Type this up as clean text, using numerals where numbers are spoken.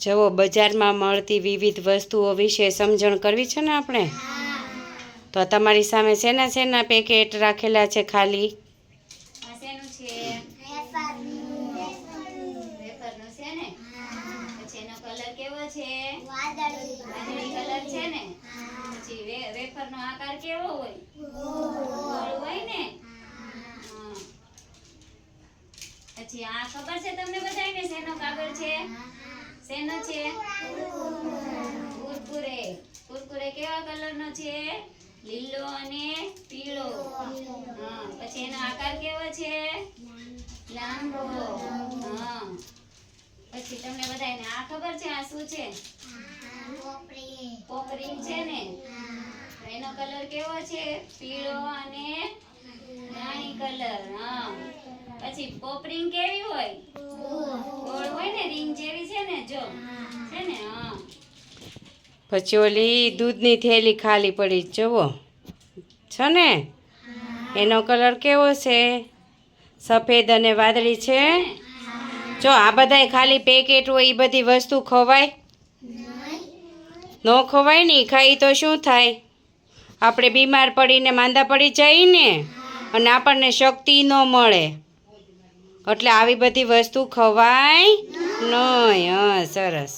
જુઓ, બજારમાં મળતી વિવિધ વસ્તુઓ વિશે સમજણ કરવી છે ને આપણે. તો તમારી સામે શેના શેના પેકેટ રાખેલા છે ખાલી? શેનું છે? વેફરનું છે ને. પછી એનો કલર કેવો છે? વાદળી કલર છે ને. પછી વેફરનો આકાર કેવો હોય? ગોળ હોય ને. પછી આ ખબર છે તમને બધાને શેનો કાગળ છે? શેનો છે? કુરકુરે. કુરકુરે કેવા કલરનો છે? લીલો અને પીળો. પછી એનો આકાર કેવો છે? લાંબો. પછી તમને બધાને આ ખબર છે આ શું છે? પોપરી છે ને. એનો કલર કેવો છે? પીળો અને રાણી કલર. પછી પોપરી કેવી હોય? ગોળ હોય ને, રીંગ જેવી છે ને. જો છે ને. પછી ઓલી દૂધની થેલી ખાલી પડી જુઓ છે ને. એનો કલર કેવો છે? સફેદ અને વાદળી છે. જો આ બધાય ખાલી પેકેટ હોય, એ બધી વસ્તુ ખવાય? ન ખવાય ને. ખાઈ તો શું થાય? આપણે બીમાર પડીને માંદા પડી જઈએ ને, અને આપણને શક્તિ ન મળે. એટલે આવી બધી વસ્તુ ખવાય નહીં. સરસ.